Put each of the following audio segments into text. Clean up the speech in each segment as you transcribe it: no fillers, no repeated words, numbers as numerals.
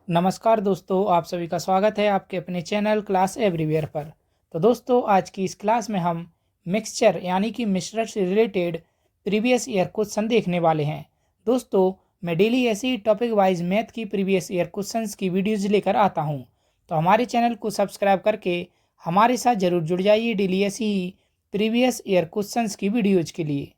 नमस्कार दोस्तों, आप सभी का स्वागत है आपके अपने चैनल क्लास एवरीवेयर पर। तो दोस्तों, आज की इस क्लास में हम मिक्सचर यानी कि मिश्रण से रिलेटेड प्रीवियस ईयर क्वेश्चन देखने वाले हैं। दोस्तों, मैं डेली ऐसे ही टॉपिक वाइज मैथ की प्रीवियस ईयर क्वेश्चंस की वीडियोज़ लेकर आता हूं। तो हमारे चैनल को सब्सक्राइब करके हमारे साथ ज़रूर जुड़ जाइए डेली ऐसी ही प्रीवियस ईयर क्वेश्चंस की वीडियोज़ के लिए।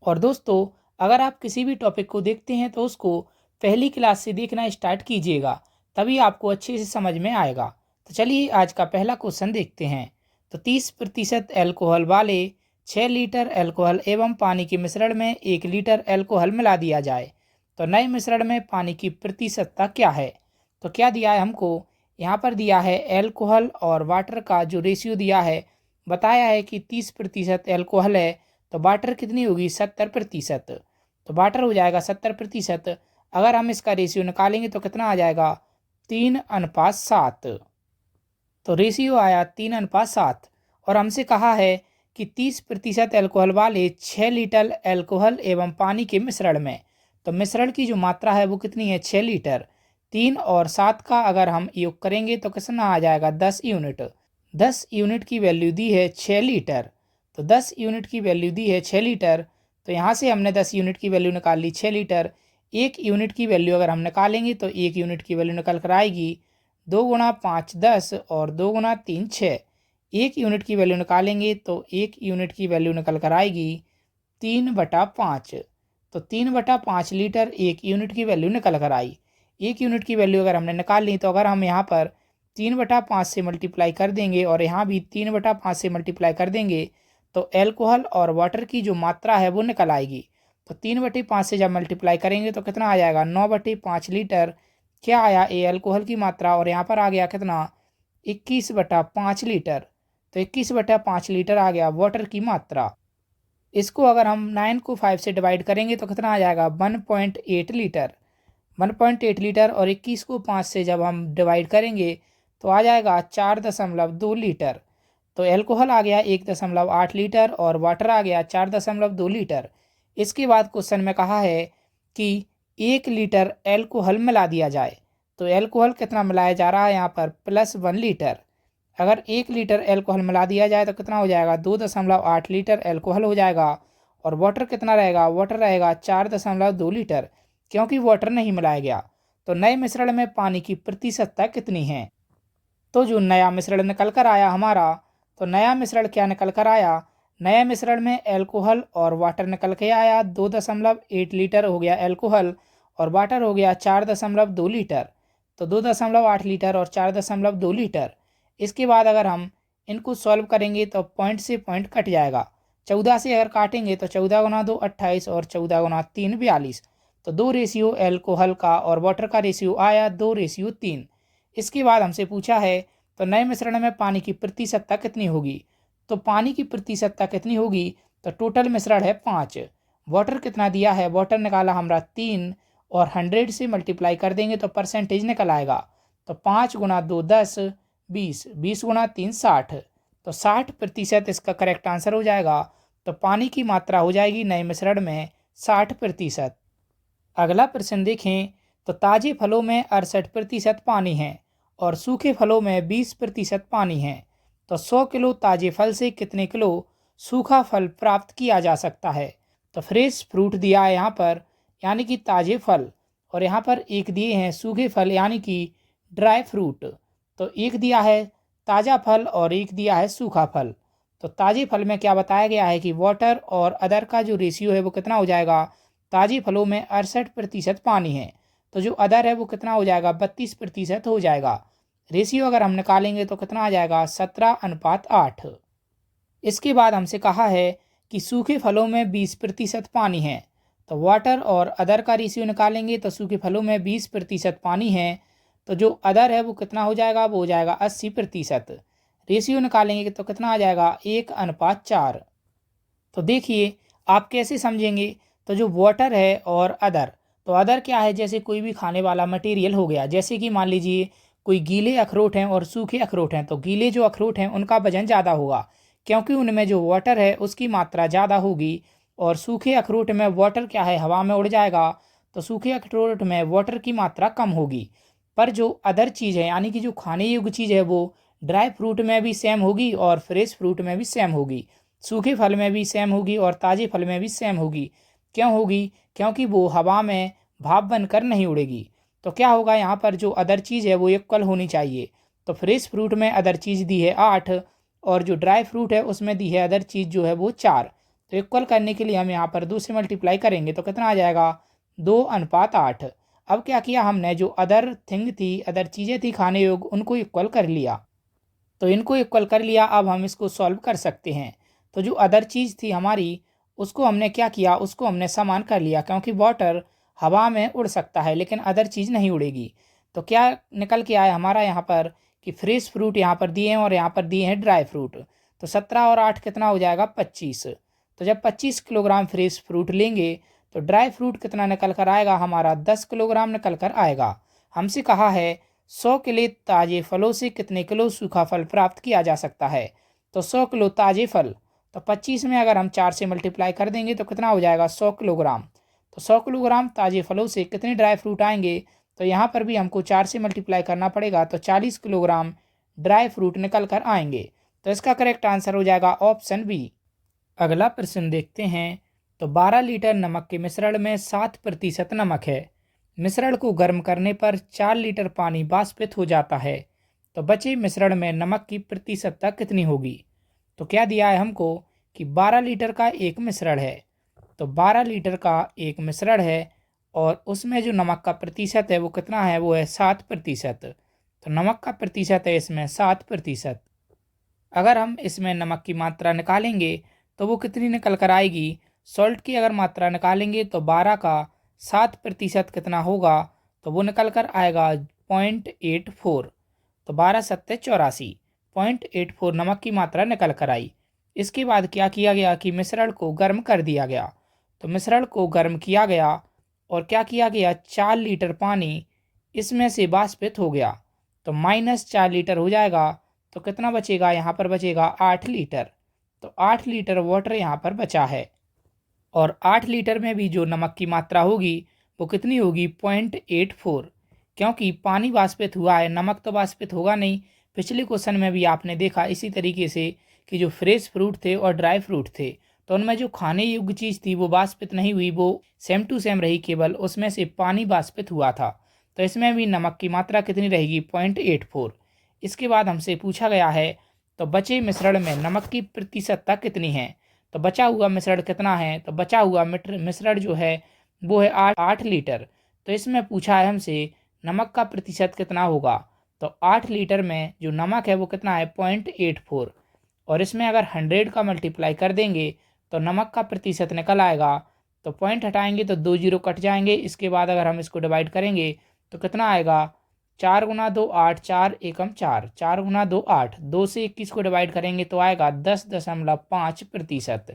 और दोस्तों, अगर आप किसी भी टॉपिक को देखते हैं तो उसको पहली क्लास से देखना स्टार्ट कीजिएगा, तभी आपको अच्छे से समझ में आएगा। तो चलिए आज का पहला क्वेश्चन देखते हैं। तो 30% एल्कोहल वाले 6 लीटर एल्कोहल एवं पानी के मिश्रण में 1 लीटर एल्कोहल मिला दिया जाए तो नए मिश्रण में पानी की प्रतिशतता क्या है। तो क्या दिया है हमको, यहाँ पर दिया है एल्कोहल और वाटर का जो रेशियो दिया है, बताया है कि 30% एल्कोहल है तो वाटर कितनी होगी 70%। तो वाटर हो जाएगा 70%। अगर हम इसका रेशियो निकालेंगे तो कितना आ जाएगा 3:7। तो रेशियो आया 3:7। और हमसे कहा है कि 30% एल्कोहल वाले 6 लीटर एल्कोहल एवं पानी के मिश्रण में, तो मिश्रण की जो मात्रा है वो कितनी है 6 लीटर। 3 और 7 का अगर हम योग करेंगे तो कितना आ जाएगा 10 यूनिट। 10 यूनिट की वैल्यू दी है 6 लीटर। तो 10 यूनिट की वैल्यू दी है 6 लीटर। तो यहाँ से हमने 10 यूनिट की वैल्यू निकाल ली 6 लीटर। 1 यूनिट की वैल्यू अगर हम निकालेंगे तो 1 यूनिट की वैल्यू निकल कर आएगी 2 गुणा 5 10 और 2 गुणा 3 6। 1 यूनिट की वैल्यू निकालेंगे तो 1 यूनिट की वैल्यू निकल कर आएगी 3/5। तो 3/5 लीटर 1 यूनिट की वैल्यू निकल कर आई। 1 यूनिट की वैल्यू अगर हमने निकाल ली तो अगर हम यहाँ पर 3/5 से मल्टीप्लाई कर देंगे और यहाँ भी 3/5 से मल्टीप्लाई कर देंगे तो एल्कोहल और वाटर की जो मात्रा है वो निकल आएगी। तो 3/5 से जब मल्टीप्लाई करेंगे तो कितना आ जाएगा 9/5 लीटर। क्या आया ए एल्कोहल की मात्रा, और यहाँ पर आ गया कितना 21/5 लीटर। तो 21/5 लीटर आ गया वाटर की मात्रा। इसको अगर हम 9 को 5 से डिवाइड करेंगे तो कितना आ जाएगा 1.8 लीटर। 1.8 लीटर और 21 को 5 से जब हम डिवाइड करेंगे तो आ जाएगा 4.2 लीटर। तो एल्कोहल आ गया 1.8 लीटर और वाटर आ गया 4.2 लीटर। इसके बाद क्वेश्चन में कहा है कि 1 लीटर एल्कोहल मिला दिया जाए तो एल्कोहल कितना मिलाया जा रहा है यहाँ पर +1 लीटर। अगर 1 लीटर एल्कोहल मिला दिया जाए तो कितना हो जाएगा 2.8 लीटर एल्कोहल हो जाएगा। और वाटर कितना रहेगा, वाटर रहेगा 4.2 लीटर, क्योंकि वाटर नहीं मिलाया गया। तो नए मिश्रण में पानी की प्रतिशतता कितनी है। तो जो नया मिश्रण निकल कर आया हमारा, तो नया मिश्रण क्या निकल कर आया, नया मिश्रण में एल्कोहल और वाटर निकल के आया 2.8 लीटर हो गया एल्कोहल और वाटर हो गया 4.2 लीटर। तो 2.8 लीटर और 4.2 लीटर। इसके बाद अगर हम इनको सॉल्व करेंगे तो पॉइंट से पॉइंट कट जाएगा। 14 से अगर काटेंगे तो 14 गुना 2 28 और 14 गुना 3 42। तो 2 रेशियो एल्कोहल का और वाटर का रेशियो आया 2:3। इसके बाद हमसे पूछा है तो नए मिश्रण में पानी की प्रतिशतता कितनी होगी। तो पानी की प्रतिशतता कितनी होगी, तो टोटल मिश्रण है 5। वाटर कितना दिया है, वाटर निकाला हमारा 3 और 100 से मल्टीप्लाई कर देंगे तो परसेंटेज निकल आएगा। तो 5 गुना 2 10 20 20 गुना 3 60। तो 60% इसका करेक्ट आंसर हो जाएगा। तो पानी की मात्रा हो जाएगी नए मिश्रण में 60%। अगला प्रश्न देखें तो ताजे फलों में 68% पानी है और सूखे फलों में 20% पानी है। तो 100 किलो ताजे फल से कितने किलो सूखा फल प्राप्त किया जा सकता है। तो फ्रेश फ्रूट दिया है यहाँ पर यानी कि ताजे फल, और यहाँ पर एक दिए हैं सूखे फल यानी कि ड्राई फ्रूट। तो एक दिया है ताज़ा फल और एक दिया है सूखा फल। तो ताजे फल में क्या बताया गया है कि वाटर और अदर का जो रेशियो है वो कितना हो जाएगा, ताजे फलों में 68% पानी है तो जो अदर है वो कितना हो जाएगा 32% हो जाएगा। रेशियो अगर हम निकालेंगे तो कितना आ जाएगा 17:8। इसके बाद हमसे कहा है कि सूखे फलों में 20% पानी है। तो वाटर और अदर का रेशियो निकालेंगे तो सूखे फलों में 20% पानी है तो जो अदर है वो कितना हो जाएगा, वो हो जाएगा 80%। रेशियो निकालेंगे तो कितना आ जाएगा 1:4। तो देखिए आप कैसे समझेंगे। तो जो वाटर है और अदर, तो अदर क्या है, जैसे कोई भी खाने वाला मटेरियल हो गया, जैसे कि मान लीजिए कोई गीले अखरोट हैं और सूखे अखरोट हैं। तो गीले जो अखरोट हैं उनका वजन ज़्यादा होगा क्योंकि उनमें जो वाटर है उसकी मात्रा ज़्यादा होगी। और सूखे अखरोट में वाटर क्या है, हवा में उड़ जाएगा। तो सूखे अखरोट में वाटर की मात्रा कम होगी। पर जो अदर चीज़ है यानी कि जो खाने योग्य चीज़ है वो ड्राई फ्रूट में भी सेम होगी और फ्रेश फ्रूट में भी सेम होगी, सूखे फल में भी सेम होगी और ताज़े फल में भी सेम होगी। क्यों होगी? क्योंकि वो हवा में भाप बनकर नहीं उड़ेगी। तो क्या होगा, यहाँ पर जो अदर चीज़ है वो इक्वल होनी चाहिए। तो फ्रेश फ्रूट में अदर चीज़ दी है 8 और जो ड्राई फ्रूट है उसमें दी है अदर चीज़ जो है वो 4। तो इक्वल करने के लिए हम यहाँ पर 2 से मल्टीप्लाई करेंगे तो कितना आ जाएगा, 2:8। अब क्या किया हमने, जो अदर थिंग थी, अदर चीज़ें थी खाने योग्य, उनको इक्वल कर लिया। तो इनको इक्वल कर लिया, अब हम इसको सॉल्व कर सकते हैं। तो जो अदर चीज़ थी हमारी, उसको हमने क्या किया, उसको हमने समान कर लिया, क्योंकि वाटर हवा में उड़ सकता है लेकिन अदर चीज़ नहीं उड़ेगी। तो क्या निकल के आया हमारा यहाँ पर कि फ्रेश फ्रूट यहाँ पर दिए हैं और यहाँ पर दिए हैं ड्राई फ्रूट। तो 17 और 8 कितना हो जाएगा, 25। तो जब 25 किलोग्राम फ्रेश फ्रूट लेंगे तो ड्राई फ्रूट कितना निकल कर आएगा, हमारा 10 किलोग्राम निकल कर आएगा। हमसे कहा है 100 किलो ताज़े फलों से कितने किलो सूखा फल प्राप्त किया जा सकता है। तो 100 किलो ताज़े फल, तो 25 में अगर हम 4 से मल्टीप्लाई कर देंगे तो कितना हो जाएगा, 100 किलोग्राम। तो 100 किलोग्राम ताज़े फलों से कितने ड्राई फ्रूट आएंगे, तो यहाँ पर भी हमको 4 से मल्टीप्लाई करना पड़ेगा, तो 40 किलोग्राम ड्राई फ्रूट निकल कर आएंगे। तो इसका करेक्ट आंसर हो जाएगा ऑप्शन बी। अगला प्रश्न देखते हैं। तो 12 लीटर नमक के मिश्रण में 7% नमक है। मिश्रण को गर्म करने पर 4 लीटर पानी वाष्पित हो जाता है। तो बचे मिश्रण में नमक की प्रतिशतता कितनी होगी। तो क्या दिया है हमको कि 12 लीटर का एक मिश्रण है। तो 12 लीटर का एक मिश्रण है और उसमें जो नमक का प्रतिशत है वो कितना है, वो है 7%। तो नमक का प्रतिशत है इसमें 7%। अगर हम इसमें नमक की मात्रा निकालेंगे तो वो कितनी निकल कर आएगी, सॉल्ट की अगर मात्रा निकालेंगे तो 12 का 7% कितना होगा, तो वो निकल कर आएगा 0.84। तो 12 सत्ते 84, 0.84 नमक की मात्रा निकल कर आई। इसके बाद क्या किया गया कि मिश्रण को गर्म कर दिया गया। तो मिश्रण को गर्म किया गया और क्या किया गया, 4 लीटर पानी इसमें से वाष्पित हो गया। तो -4 लीटर हो जाएगा, तो कितना बचेगा, यहाँ पर बचेगा 8 लीटर। तो 8 लीटर वाटर यहाँ पर बचा है और 8 लीटर में भी जो नमक की मात्रा होगी वो कितनी होगी, 0.84। क्योंकि पानी वाष्पित हुआ है, नमक तो वाष्पित होगा नहीं। पिछले क्वेश्चन में भी आपने देखा इसी तरीके से कि जो फ्रेश फ्रूट थे और ड्राई फ्रूट थे तो उनमें जो खाने योग्य चीज़ थी वो वाष्पित नहीं हुई, वो सेम टू सेम रही, केवल उसमें से पानी वाष्पित हुआ था। तो इसमें भी नमक की मात्रा कितनी रहेगी, 0.84। इसके बाद हमसे पूछा गया है तो बचे मिश्रण में नमक की प्रतिशतता कितनी है। तो बचा हुआ मिश्रण कितना है, तो बचा हुआ मिश्रण जो है वो है 8 लीटर। तो इसमें पूछा है हमसे नमक का प्रतिशत कितना होगा। तो 8 लीटर में जो नमक है वो कितना है, 0.84। और इसमें अगर 100 का मल्टीप्लाई कर देंगे तो नमक का प्रतिशत निकल आएगा। तो पॉइंट हटाएंगे तो 2 जीरो कट जाएंगे। इसके बाद अगर हम इसको डिवाइड करेंगे तो कितना आएगा, 4 गुना 2 8, 4 एकम 4, 4 गुना 2 8, 2 से 21 को डिवाइड करेंगे तो आएगा 10.5%।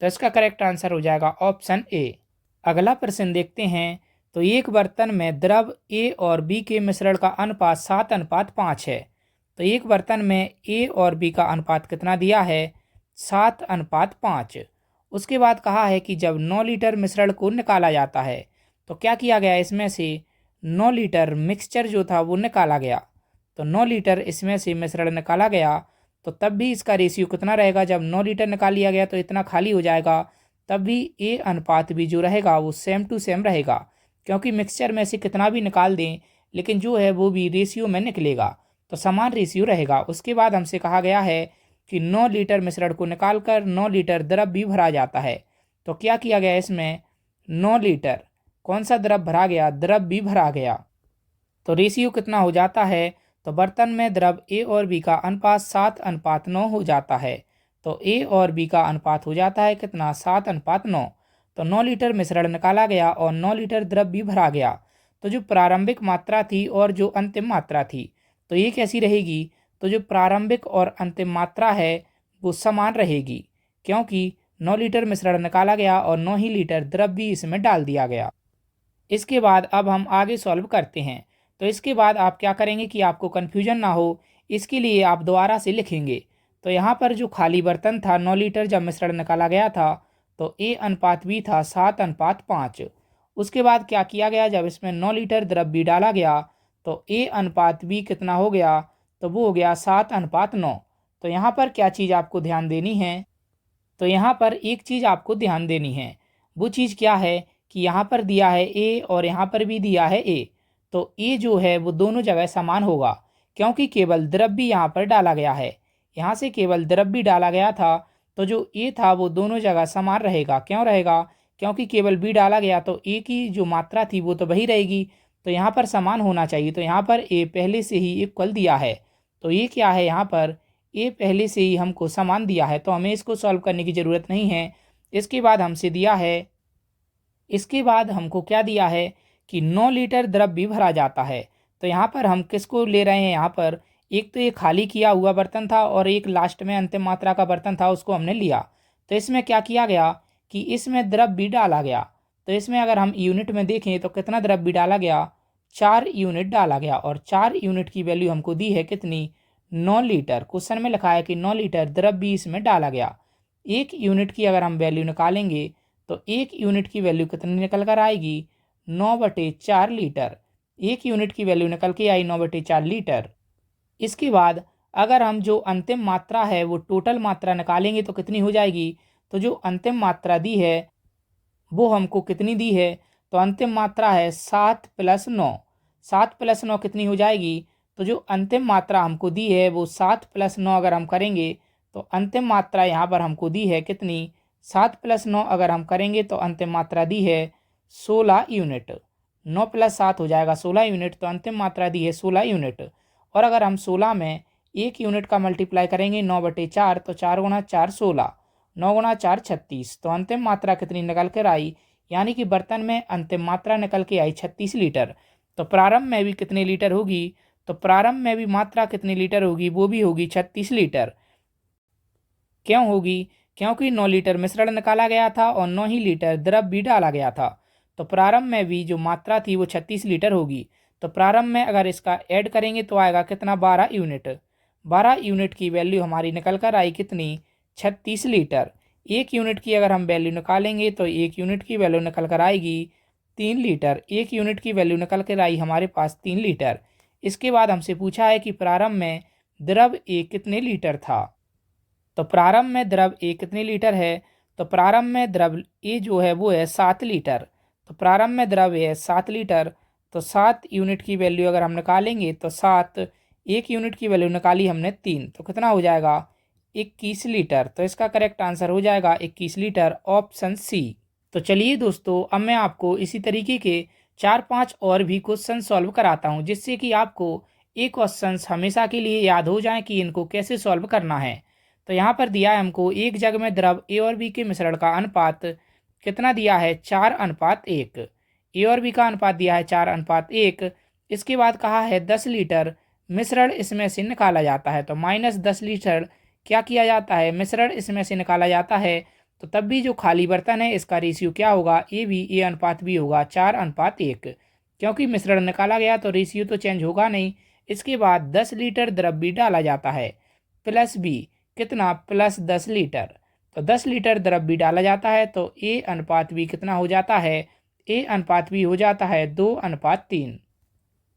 तो इसका करेक्ट आंसर हो जाएगा ऑप्शन ए। अगला प्रश्न देखते हैं। तो एक बर्तन में द्रव ए और बी के मिश्रण का अनुपात 7:5 है। तो एक बर्तन में ए और बी का अनुपात कितना दिया है, 7:5। उसके बाद कहा है कि जब 9 लीटर मिश्रण को निकाला जाता है तो क्या किया गया, इसमें से 9 लीटर मिक्सचर जो था वो निकाला गया। तो 9 लीटर इसमें से मिश्रण निकाला गया तो तब भी इसका रेशियो कितना रहेगा, जब 9 लीटर निकाल लिया गया तो इतना खाली हो जाएगा, तब भी ए अनुपात भी जो रहेगा वो सेम टू सेम रहेगा। क्योंकि मिक्सचर में से कितना भी निकाल दें लेकिन जो है वो भी रेशियो में निकलेगा, तो समान रेशियो रहेगा। उसके बाद हमसे कहा गया है कि 9 लीटर मिश्रण को निकालकर 9 लीटर द्रव भी भरा जाता है। तो क्या किया गया, इसमें 9 लीटर कौन सा द्रव भरा गया, द्रव भी भरा गया। तो रेशियो कितना हो जाता है, तो बर्तन में द्रव ए और बी का अनुपात 7:9 हो जाता है। तो ए और बी का अनुपात हो जाता है कितना, 7:9। तो 9 लीटर मिश्रण निकाला गया और 9 लीटर द्रव भी भरा गया। तो जो प्रारंभिक मात्रा थी और जो अंतिम मात्रा थी तो ये कैसी रहेगी, तो जो प्रारंभिक और अंतिम मात्रा है वो समान रहेगी, क्योंकि 9 लीटर मिश्रण निकाला गया और 9 ही लीटर द्रव भी इसमें डाल दिया गया। इसके बाद अब हम आगे सॉल्व करते हैं। तो इसके बाद आप क्या करेंगे कि आपको कन्फ्यूजन ना हो, इसके लिए आप दोबारा से लिखेंगे। तो यहाँ पर जो खाली बर्तन था, 9 लीटर जब मिश्रण निकाला गया था तो ए अनुपात बी था 7:5। उसके बाद क्या किया गया, जब इसमें 9 लीटर द्रव भी डाला गया तो A अनुपात B कितना हो गया, तो वो हो गया 7:9। तो यहाँ पर क्या चीज़ आपको ध्यान देनी है, तो यहाँ पर एक चीज़ आपको ध्यान देनी है। वो चीज़ क्या है कि यहाँ पर दिया है A और यहाँ पर भी दिया है A। तो A जो है वो दोनों जगह समान होगा, क्योंकि केवल द्रव्य यहाँ पर डाला गया है। यहाँ से केवल द्रव्य डाला गया था, तो जो A था वो दोनों जगह समान रहेगा। क्यों रहेगा, क्योंकि केवल B डाला गया तो A की जो मात्रा थी वो तो वही रहेगी। तो यहाँ पर समान होना चाहिए। तो यहाँ पर A पहले से ही इक्वल दिया है। तो ये क्या है, यहाँ पर ए पहले से ही हमको समान दिया है, तो हमें इसको सॉल्व करने की ज़रूरत नहीं है। इसके बाद हमसे दिया है, इसके बाद हमको क्या दिया है कि 9 लीटर द्रव भी भरा जाता है। तो यहाँ पर हम किसको ले रहे हैं, यहाँ पर एक तो ये खाली किया हुआ बर्तन था और एक लास्ट में अंतिम मात्रा का बर्तन था, उसको हमने लिया। तो इसमें क्या किया गया कि इसमें द्रव भी डाला गया। तो इसमें अगर हम यूनिट में देखें तो कितना द्रव भी डाला गया, 4 यूनिट डाला गया। और 4 यूनिट की वैल्यू हमको दी है कितनी, 9 लीटर। क्वेश्चन में लिखा है कि 9 लीटर द्रव भी इसमें डाला गया। 1 यूनिट की अगर हम वैल्यू निकालेंगे तो 1 यूनिट की वैल्यू कितनी निकल कर आएगी, 9/4 लीटर। 1 यूनिट की वैल्यू निकल के आई 9/4 लीटर। इसके बाद अगर हम जो अंतिम मात्रा है वो टोटल मात्रा निकालेंगे तो कितनी हो जाएगी, तो जो अंतिम मात्रा दी है वो हमको कितनी दी है, तो अंतिम मात्रा है 7 + 9। 7 + 9 कितनी हो जाएगी, तो जो अंतिम मात्रा हमको दी है वो 7 + 9 अगर हम करेंगे तो अंतिम मात्रा यहाँ पर हमको दी है कितनी, 7 + 9 अगर हम करेंगे तो अंतिम मात्रा दी है 16 यूनिट। 9 + 7 हो जाएगा 16 यूनिट, तो अंतिम मात्रा दी है 16 यूनिट। और अगर हम 16 में 1 यूनिट का मल्टीप्लाई करेंगे 9/4, तो 4 × 4 16, 9 × 4 36। तो अंतिम मात्रा कितनी निकल कर आई, यानी कि बर्तन में अंतिम मात्रा निकल के आई 36 लीटर। तो प्रारंभ में भी कितने लीटर होगी, तो प्रारंभ में भी मात्रा कितनी लीटर होगी, वो भी होगी 36 लीटर। क्यों होगी, क्योंकि 9 लीटर मिश्रण निकाला गया था और 9 ही लीटर द्रव भी डाला गया था। तो प्रारंभ में भी जो मात्रा थी वो 36 लीटर होगी। तो प्रारंभ में अगर इसका ऐड करेंगे तो आएगा कितना, 12 यूनिट। 12 यूनिट की वैल्यू हमारी निकल कर आई कितनी, 36 लीटर। 1 यूनिट की अगर हम वैल्यू निकालेंगे तो 1 यूनिट की वैल्यू निकल कर आएगी 3 लीटर। 1 यूनिट की वैल्यू निकल कर आई हमारे पास 3 लीटर। इसके बाद हमसे पूछा है कि प्रारंभ में द्रव ए कितने लीटर था। तो प्रारंभ में द्रव ए कितने लीटर है, तो प्रारंभ में द्रव ए जो है वो है 7 लीटर। तो प्रारंभ में द्रव ए है 7 लीटर। तो 7 यूनिट की वैल्यू अगर हम निकालेंगे तो 7, 1 यूनिट की वैल्यू निकाली हमने 3, तो कितना हो जाएगा, 21 लीटर। तो इसका करेक्ट आंसर हो जाएगा 21 लीटर, ऑप्शन सी। तो चलिए दोस्तों, अब मैं आपको इसी तरीके के 4-5 और भी क्वेश्चन सॉल्व कराता हूँ, जिससे कि आपको ये क्वेश्चंस हमेशा के लिए याद हो जाएं कि इनको कैसे सॉल्व करना है। तो यहाँ पर दिया है हमको एक जग में द्रव ए और बी के मिश्रण का अनुपात कितना दिया है, 4:1। ए और बी का अनुपात दिया है 4:1। इसके बाद कहा है 10 लीटर मिश्रण इसमें से निकाला जाता है। तो -10 लीटर क्या किया जाता है, मिश्रण इसमें से निकाला जाता है। तो तब भी जो खाली बर्तन है इसका रेशियो क्या होगा, ए अनुपात बी होगा 4:1। क्योंकि मिश्रण निकाला गया तो रेशियो तो चेंज होगा नहीं। इसके बाद 10 लीटर द्रव भी डाला जाता है, प्लस बी कितना, +10 लीटर। तो 10 लीटर द्रव भी डाला जाता है, तो ए अनुपात बी कितना हो जाता है, ए अनुपात बी हो जाता है 2:3।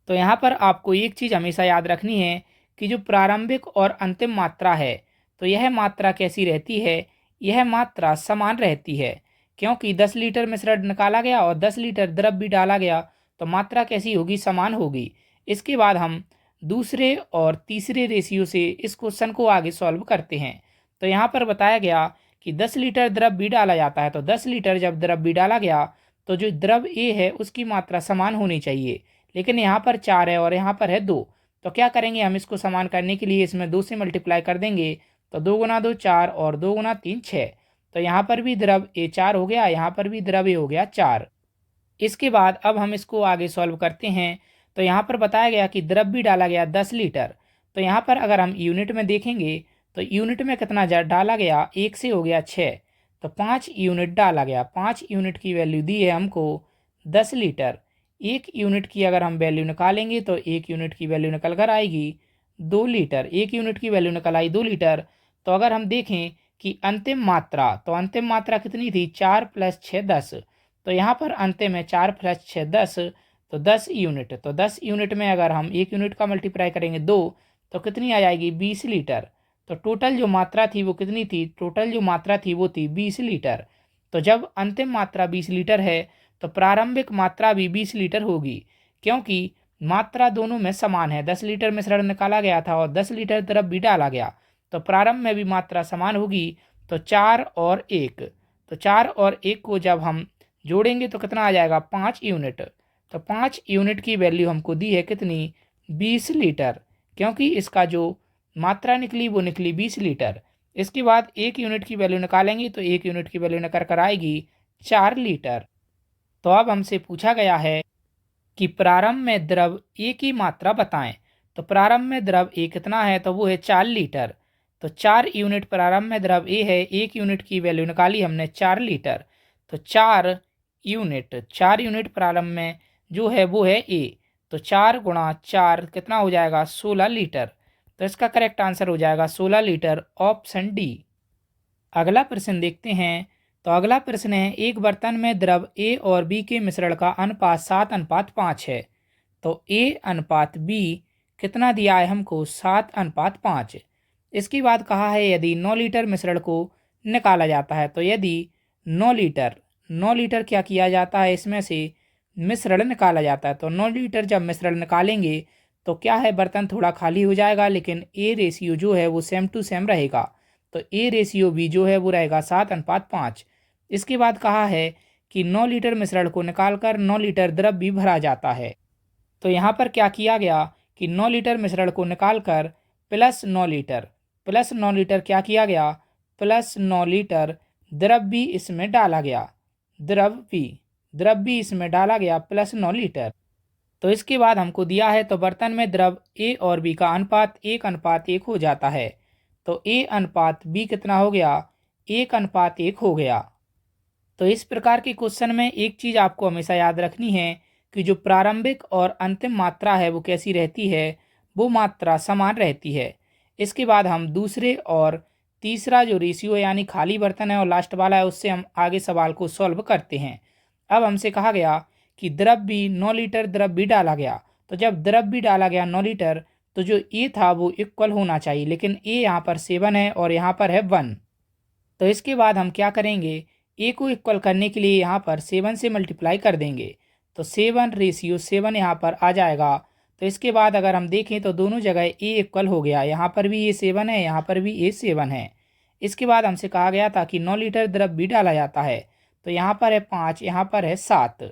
तो यहाँ पर आपको एक चीज़ हमेशा याद रखनी है कि जो प्रारंभिक और अंतिम मात्रा है, तो यह मात्रा कैसी रहती है, यह मात्रा समान रहती है। क्योंकि 10 लीटर मिश्रण निकाला गया और 10 लीटर द्रव भी डाला गया, तो मात्रा कैसी होगी, समान होगी। इसके बाद हम दूसरे और तीसरे रेशियो से इस क्वेश्चन को आगे सॉल्व करते हैं। तो यहाँ पर बताया गया कि 10 लीटर द्रव भी डाला जाता है। तो 10 लीटर जब द्रव भी डाला गया तो जो द्रव ए है उसकी मात्रा समान होनी चाहिए, लेकिन यहाँ पर 4 है और यहाँ पर है 2। तो क्या करेंगे, हम इसको समान करने के लिए इसमें 2 से मल्टीप्लाई कर देंगे। तो 2 × 2 4 और 2 × 3 6। तो यहाँ पर भी द्रव ए 4 हो गया, यहाँ पर भी द्रव ए हो गया 4। इसके बाद अब हम इसको आगे सॉल्व करते हैं। तो यहाँ पर बताया गया कि द्रव भी डाला गया 10 लीटर। तो यहाँ पर अगर हम यूनिट में देखेंगे तो यूनिट में कितना डाला गया, 1 से हो गया 6। तो 5 यूनिट डाला गया। 5 यूनिट की वैल्यू दी है हमको 10 लीटर। 1 यूनिट की अगर हम वैल्यू निकालेंगे तो 1 यूनिट की वैल्यू निकल कर आएगी 2 लीटर। 1 यूनिट की वैल्यू निकल आई 2 लीटर। तो अगर हम देखें कि अंतिम मात्रा, तो अंतिम मात्रा कितनी थी, 4 + 6 10। तो यहाँ पर अंतिम है 4 + 6 10। तो 10 यूनिट। तो 10 यूनिट में अगर हम 1 यूनिट का मल्टीप्लाई करेंगे 2, तो कितनी आ जाएगी 20 लीटर। तो टोटल जो मात्रा थी वो कितनी थी, टोटल जो मात्रा थी वो थी 20 लीटर। तो जब अंतिम मात्रा 20 लीटर है तो प्रारंभिक मात्रा भी 20 लीटर होगी, क्योंकि मात्रा दोनों में समान है। 10 लीटर मिश्रण निकाला गया था और 10 लीटर द्रव भी डाला गया, तो प्रारंभ में भी मात्रा समान होगी। तो 4 और 1, तो 4 और 1 को जब हम जोड़ेंगे तो कितना आ जाएगा 5 यूनिट। तो 5 यूनिट की वैल्यू हमको दी है कितनी, 20 लीटर, क्योंकि इसका जो मात्रा निकली वो निकली 20 लीटर। इसके बाद 1 यूनिट की वैल्यू निकालेंगे तो 1 यूनिट की वैल्यू निकल कर आएगी 4 लीटर। तो अब हमसे पूछा गया है कि प्रारंभ में द्रव ए की मात्रा बताएं। तो प्रारंभ में द्रव ए कितना है, तो वो है 4 लीटर। तो 4 यूनिट प्रारंभ में द्रव ए है, 1 यूनिट की वैल्यू निकाली हमने 4 लीटर। तो 4 यूनिट प्रारंभ में जो है वो है ए। तो 4 गुणा 4 कितना हो जाएगा 16 लीटर। तो इसका करेक्ट आंसर हो जाएगा 16 लीटर, ऑप्शन डी। अगला प्रश्न देखते हैं। तो अगला प्रश्न है, एक बर्तन में द्रव ए और बी के मिश्रण का अनुपात 7:5 है। तो ए अनुपात बी कितना दिया है हमको, 7:5। इसके बाद कहा है यदि 9 लीटर मिश्रण को निकाला जाता है। तो यदि 9 लीटर क्या किया जाता है, इसमें से मिश्रण निकाला जाता है। तो 9 लीटर जब मिश्रण निकालेंगे तो क्या है, बर्तन थोड़ा खाली हो जाएगा, लेकिन ए रेशियो जो है वो सेम टू सेम रहेगा। तो ए रेशियो भी जो है वो रहेगा 7:5। इसके बाद कहा है कि 9 लीटर मिश्रण को निकालकर 9 लीटर द्रव भी भरा जाता है। तो यहाँ पर क्या किया गया कि 9 लीटर मिश्रण को निकालकर प्लस 9 लीटर क्या किया गया, प्लस 9 लीटर द्रव भी इसमें डाला गया, द्रव भी इसमें डाला गया प्लस 9 लीटर। तो इसके बाद हमको दिया है, तो बर्तन में द्रव ए और बी का अनुपात 1:1 हो जाता है। तो ए अनुपात बी कितना हो गया, 1:1 हो गया। तो इस प्रकार के क्वेश्चन में एक चीज़ आपको हमेशा याद रखनी है कि जो प्रारंभिक और अंतिम मात्रा है वो कैसी रहती है, वो मात्रा समान रहती है। इसके बाद हम दूसरे और तीसरा जो रेशियो है यानी खाली बर्तन है और लास्ट वाला है, उससे हम आगे सवाल को सॉल्व करते हैं। अब हमसे कहा गया कि द्रव भी 9 लीटर द्रव भी डाला गया। तो जब द्रव भी डाला गया 9 लीटर, तो जो ए था वो इक्वल होना चाहिए, लेकिन ए यहाँ पर 7 है और यहाँ पर है 1। तो इसके बाद हम क्या करेंगे, ए को इक्वल करने के लिए यहाँ पर 7 से मल्टीप्लाई कर देंगे। तो 7:7 यहाँ पर आ जाएगा। तो इसके बाद अगर हम देखें तो दोनों जगह ए इक्वल हो गया, यहाँ पर भी ए 7 है, यहाँ पर भी ए 7 है। इसके बाद हमसे कहा गया था कि 9 लीटर द्रव भी डाला जाता है। तो यहाँ पर है 5, यहाँ पर है 7।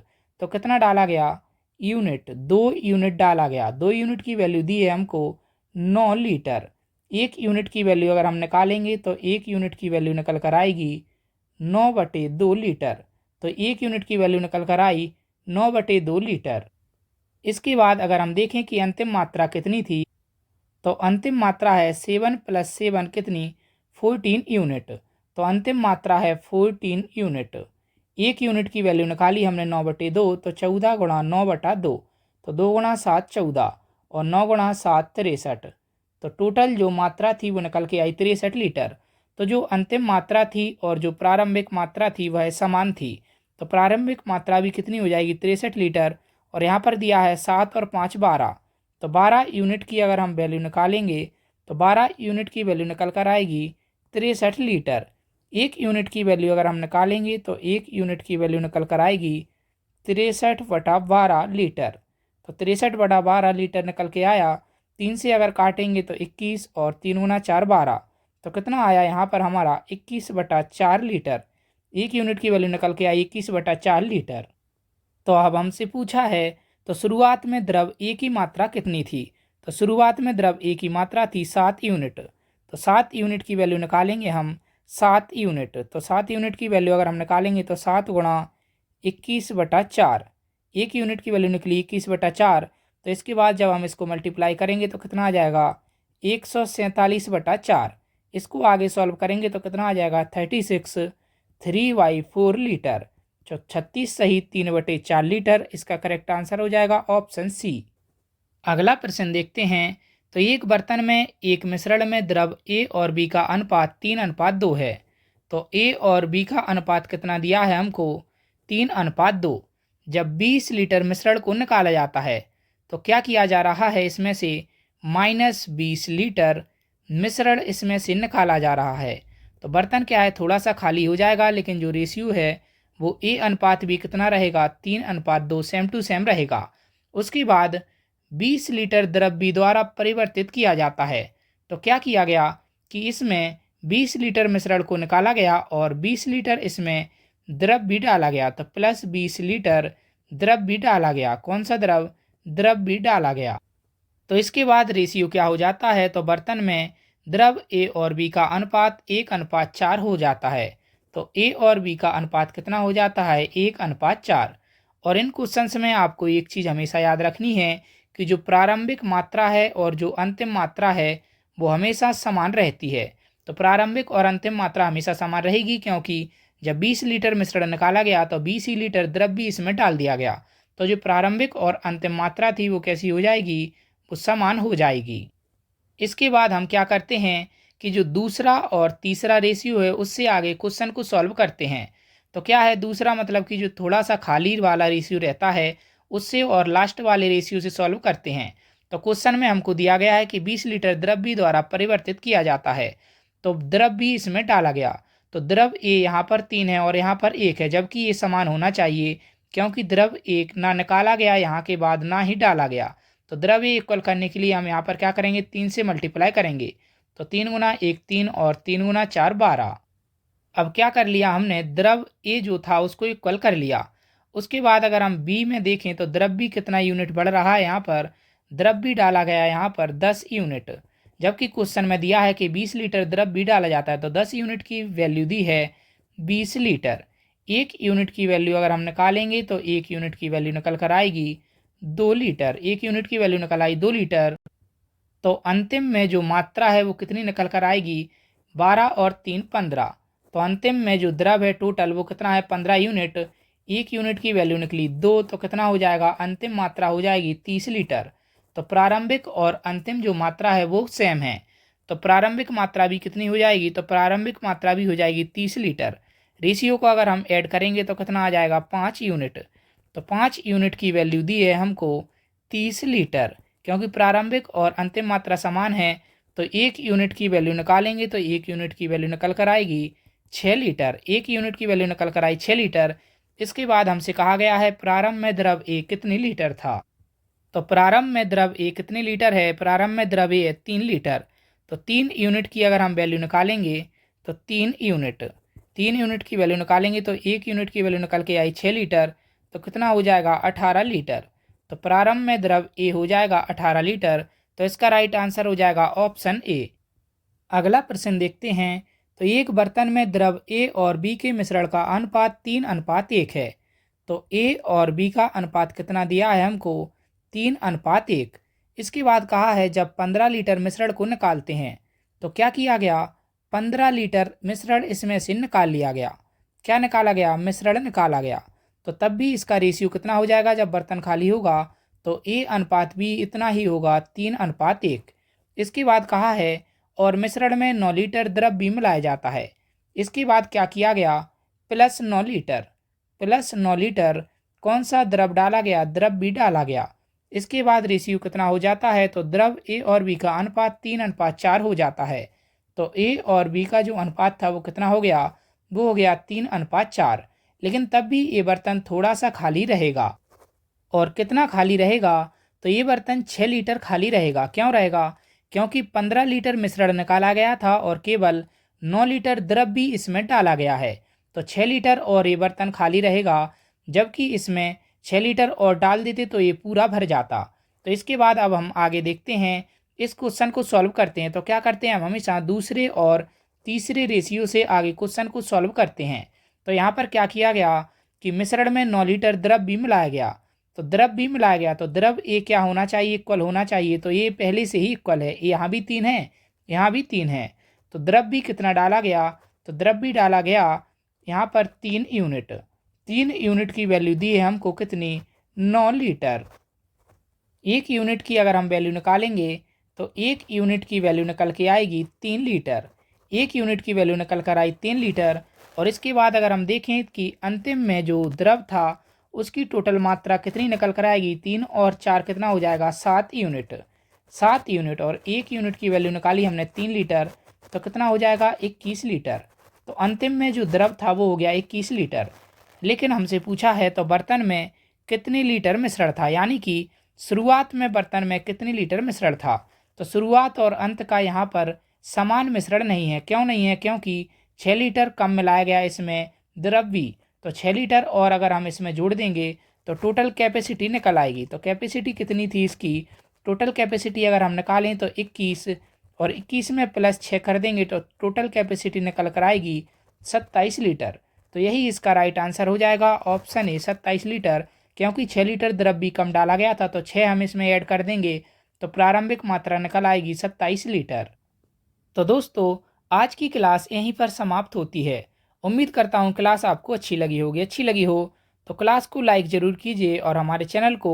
तो कितना डाला गया यूनिट, 2 यूनिट डाला गया। 2 यूनिट की वैल्यू दी है हमको 9 लीटर। 1 यूनिट की वैल्यू अगर हम निकालेंगे तो 1 यूनिट की वैल्यू निकल कर आएगी 9/2 लीटर। तो 1 यूनिट की वैल्यू निकल कर आई 9/2 लीटर। इसके बाद अगर हम देखें कि अंतिम मात्रा कितनी थी, तो अंतिम मात्रा है 7 + 7 कितनी, 14 यूनिट। तो अंतिम मात्रा है 14 यूनिट। 1 यूनिट की वैल्यू निकाली हमने 9/2, तो 14 गुणा 9/2, तो 2 गुणा 7 14 और 9 गुणा 7 63। तो टोटल जो मात्रा थी वो निकल के आई 63 लीटर। तो जो अंतिम मात्रा थी और जो प्रारंभिक मात्रा थी वह समान थी। तो प्रारंभिक मात्रा भी कितनी हो जाएगी 63 लीटर, और यहाँ पर दिया है 7 और 5 12। तो 12 यूनिट की अगर हम वैल्यू निकालेंगे तो 12 यूनिट की वैल्यू निकल कर आएगी 63 लीटर। 1 यूनिट की वैल्यू अगर हम निकालेंगे तो 1 यूनिट की वैल्यू निकल कर आएगी 63/12 लीटर। तो 63/12 लीटर निकल के आया। 3 से अगर काटेंगे तो 21 और 3 गुना 4 12। तो कितना आया यहाँ पर हमारा 21/4 लीटर। 1 यूनिट की वैल्यू निकल के आई 21/4 लीटर। तो अब हमसे पूछा है, तो शुरुआत में द्रव ए की मात्रा कितनी थी। तो शुरुआत में द्रव ए की मात्रा थी 7 यूनिट। तो 7 यूनिट की वैल्यू निकालेंगे हम 7 यूनिट। तो 7 यूनिट की वैल्यू अगर हम निकालेंगे तो 7 गुणा 21/4। 1 यूनिट की वैल्यू निकली 21/4। तो इसके बाद जब हम इसको मल्टीप्लाई करेंगे तो कितना आ जाएगा 147/4। इसको आगे सॉल्व करेंगे तो कितना आ जाएगा 36 3/4 लीटर। जो 36 सही 3/4 लीटर, इसका करेक्ट आंसर हो जाएगा ऑप्शन सी। अगला प्रश्न देखते हैं। तो एक बर्तन में एक मिश्रण में द्रव ए और बी का अनुपात 3:2 है। तो ए और बी का अनुपात कितना दिया है हमको 3:2। जब 20 लीटर मिश्रण को निकाला जाता है तो क्या किया जा रहा है, इसमें से -20 लीटर मिश्रण इसमें से निकाला जा रहा है। तो बर्तन क्या है, थोड़ा सा खाली हो जाएगा, लेकिन जो रेशियो है वो A अनुपात भी कितना रहेगा, 3:2 सेम टू सेम रहेगा। उसके बाद 20 लीटर द्रव B द्वारा परिवर्तित किया जाता है। तो क्या किया गया कि इसमें 20 लीटर मिश्रण को निकाला गया और 20 लीटर इसमें द्रव भी डाला गया। तो +20 लीटर द्रव भी डाला गया। कौन सा द्रव? द्रव भी डाला गया। तो इसके बाद रेशियो क्या हो जाता है, तो बर्तन में द्रव A और B का अनुपात 1:4 हो जाता है। तो A और B का अनुपात कितना हो जाता है, 1:4। और इन क्वेश्चंस में आपको एक चीज़ हमेशा याद रखनी है कि जो प्रारंभिक मात्रा है और जो अंतिम मात्रा है वो हमेशा समान रहती है। तो प्रारंभिक और अंतिम मात्रा हमेशा समान रहेगी, क्योंकि जब 20 लीटर मिश्रण निकाला गया तो 20 ही लीटर द्रव भी इसमें डाल दिया गया। तो जो प्रारंभिक और अंतिम मात्रा थी वो कैसी हो जाएगी, वो समान हो जाएगी। इसके बाद हम क्या करते हैं कि जो दूसरा और तीसरा रेशियो है उससे आगे क्वेश्चन को सॉल्व करते हैं। तो क्या है दूसरा, मतलब कि जो थोड़ा सा खाली वाला रेशियो रहता है उससे और लास्ट वाले रेशियो से सॉल्व करते हैं। तो क्वेश्चन में हमको दिया गया है कि 20 लीटर द्रव B द्वारा परिवर्तित किया जाता है। तो द्रव B इसमें डाला गया। तो द्रव A यहाँ पर 3 है और यहाँ पर 1 है, जबकि ये समान होना चाहिए, क्योंकि द्रव 1 ना निकाला गया यहाँ के बाद ना ही डाला गया। तो द्रव A इक्वल करने के लिए हम यहाँ पर क्या करेंगे, 3 से मल्टीप्लाई करेंगे। तो 3 गुना 1 3 और 3 गुना 4 12। अब क्या कर लिया हमने, द्रव A जो था उसको इक्वल कर लिया। उसके बाद अगर हम B में देखें तो द्रव B कितना यूनिट बढ़ रहा है, यहाँ पर द्रव B डाला गया है यहाँ पर 10 यूनिट, जबकि क्वेश्चन में दिया है कि 20 लीटर द्रव B डाला जाता है। तो 10 यूनिट की वैल्यू दी है 20 लीटर। 1 यूनिट की वैल्यू अगर हम निकालेंगे तो 1 यूनिट की वैल्यू निकल कर आएगी 2 लीटर। 1 यूनिट की वैल्यू निकल आई 2 लीटर। तो अंतिम में जो मात्रा है वो कितनी निकल कर आएगी, 12 और 3 15। तो अंतिम में जो द्रव है टोटल वो कितना है, 15 यूनिट। 1 यूनिट की वैल्यू निकली 2, तो कितना हो जाएगा, अंतिम मात्रा हो जाएगी 30 लीटर। तो प्रारंभिक और अंतिम जो मात्रा है वो सेम है। तो प्रारंभिक मात्रा भी कितनी हो जाएगी, तो प्रारंभिक मात्रा भी हो जाएगी 30 लीटर। रेशियो को अगर हम ऐड करेंगे तो कितना आ जाएगा, 5 यूनिट। तो 5 यूनिट की वैल्यू दी है हमको 30 लीटर। क्योंकि प्रारंभिक और अंतिम मात्रा समान है तो 1 यूनिट की वैल्यू निकालेंगे तो 1 यूनिट की वैल्यू निकल कर आएगी 6 लीटर। 1 यूनिट की वैल्यू निकल कर आई 6 लीटर। इसके बाद हमसे कहा गया है प्रारंभ में द्रव A कितनी लीटर था। तो प्रारंभ में द्रव A कितने लीटर है, प्रारंभ में द्रव A है 3 लीटर। तो 3 यूनिट की अगर हम वैल्यू निकालेंगे तो 3 यूनिट की वैल्यू निकालेंगे तो 1 यूनिट की वैल्यू निकल के आई 6 लीटर। तो कितना हो जाएगा, 18 लीटर। तो प्रारंभ में द्रव A हो जाएगा 18 लीटर। तो इसका राइट आंसर हो जाएगा ऑप्शन A। अगला प्रश्न देखते हैं। तो एक बर्तन में द्रव A और B के मिश्रण का अनुपात 3:1 है। तो A और B का अनुपात कितना दिया है हमको, 3:1। इसके बाद कहा है जब 15 लीटर मिश्रण को निकालते हैं तो क्या किया गया, 15 लीटर मिश्रण इसमें से निकाल लिया गया। क्या निकाला गया, मिश्रण निकाला गया। तो तब भी इसका रेशियो कितना हो जाएगा, जब बर्तन खाली होगा तो A अनुपात B इतना ही होगा, 3:1। इसके बाद कहा है और मिश्रण में 9 लीटर द्रव भी मिलाया जाता है। इसके बाद क्या किया गया, +9 लीटर कौन सा द्रव डाला गया, द्रव भी डाला गया। इसके बाद रेशियो कितना हो जाता है, तो द्रव A और B का अनुपात 3:4 हो जाता है। तो A और B का जो अनुपात था वो कितना हो गया, वो हो गया 3:4। लेकिन तब भी ये बर्तन थोड़ा सा खाली रहेगा। और कितना खाली रहेगा, तो ये बर्तन 6 लीटर खाली रहेगा। क्यों रहेगा, क्योंकि 15 लीटर मिश्रण निकाला गया था और केवल 9 लीटर द्रव भी इसमें डाला गया है। तो 6 लीटर और ये बर्तन खाली रहेगा, जबकि इसमें 6 लीटर और डाल देते तो ये पूरा भर जाता। तो इसके बाद अब हम आगे देखते हैं, इस क्वेश्चन को सॉल्व करते हैं। तो क्या करते हैं, हम हमेशा दूसरे और तीसरे रेशियो से आगे क्वेश्चन को सॉल्व करते हैं। तो यहाँ पर क्या किया गया कि मिश्रण में 9 लीटर द्रव भी मिलाया गया। तो द्रव भी मिलाया गया तो द्रव A क्या होना चाहिए, इक्वल होना चाहिए। तो ये पहले से ही इक्वल है, यहाँ भी 3 है, यहाँ भी 3 है। तो द्रव भी कितना डाला गया, तो द्रव भी डाला गया यहाँ पर 3 यूनिट। 3 यूनिट की वैल्यू दी है हमको कितनी, 9 लीटर। 1 यूनिट की अगर हम वैल्यू निकालेंगे तो 1 यूनिट की वैल्यू निकल के आएगी 3 लीटर। 1 यूनिट की वैल्यू निकल कर आई 3 लीटर। और इसके बाद अगर हम देखें कि अंतिम में जो द्रव था उसकी टोटल मात्रा कितनी निकल कर आएगी, 3 और 4 कितना हो जाएगा, 7 यूनिट। 7 यूनिट और 1 यूनिट की वैल्यू निकाली हमने 3 लीटर, तो कितना हो जाएगा, 21 लीटर। तो अंतिम में जो द्रव था वो हो गया 21 लीटर। लेकिन हमसे पूछा है तो बर्तन में कितने लीटर मिश्रण था, यानी कि शुरुआत में बर्तन में कितने लीटर मिश्रण था। तो शुरुआत और अंत का यहाँ पर समान मिश्रण नहीं है। क्यों नहीं है, क्योंकि 6 लीटर कम मिलाया गया इसमें द्रव भी। तो 6 लीटर और अगर हम इसमें जोड़ देंगे तो टोटल कैपेसिटी निकल आएगी। तो कैपेसिटी कितनी थी इसकी, टोटल कैपेसिटी अगर हम निकालें तो 21, और 21 में प्लस 6 कर देंगे तो टोटल कैपेसिटी निकल कर आएगी 27 लीटर। तो यही इसका राइट आंसर हो जाएगा, ऑप्शन ए 27 लीटर। क्योंकि 6 लीटर द्रव भी कम डाला गया था तो 6 हम इसमें ऐड कर देंगे तो प्रारंभिक मात्रा निकल आएगी 27 लीटर। तो दोस्तों आज की क्लास यहीं पर समाप्त होती है। उम्मीद करता हूँ क्लास आपको अच्छी लगी होगी। अच्छी लगी हो तो क्लास को लाइक ज़रूर कीजिए और हमारे चैनल को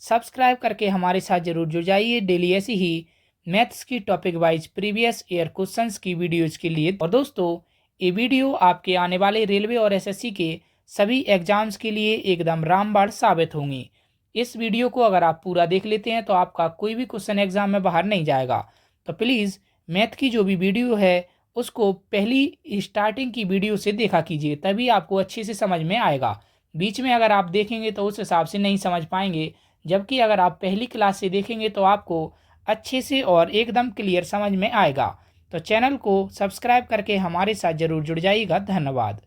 सब्सक्राइब करके हमारे साथ ज़रूर जुड़ जाइए डेली ऐसी ही मैथ्स की topic wise previous year questions की वीडियोज़ के लिए। और दोस्तों ये वीडियो आपके आने वाले रेलवे और एसएससी के सभी एग्ज़ाम्स के लिए एकदम रामबाण साबित होंगी। इस वीडियो को अगर आप पूरा देख लेते हैं तो आपका कोई भी क्वेश्चन एग्ज़ाम में बाहर नहीं जाएगा। तो प्लीज़ मैथ की जो भी वीडियो है उसको पहली स्टार्टिंग की वीडियो से देखा कीजिए, तभी आपको अच्छे से समझ में आएगा। बीच में अगर आप देखेंगे तो उस हिसाब से नहीं समझ पाएंगे, जबकि अगर आप पहली क्लास से देखेंगे तो आपको अच्छे से और एकदम क्लियर समझ में आएगा। तो चैनल को सब्सक्राइब करके हमारे साथ ज़रूर जुड़ जाइएगा। धन्यवाद।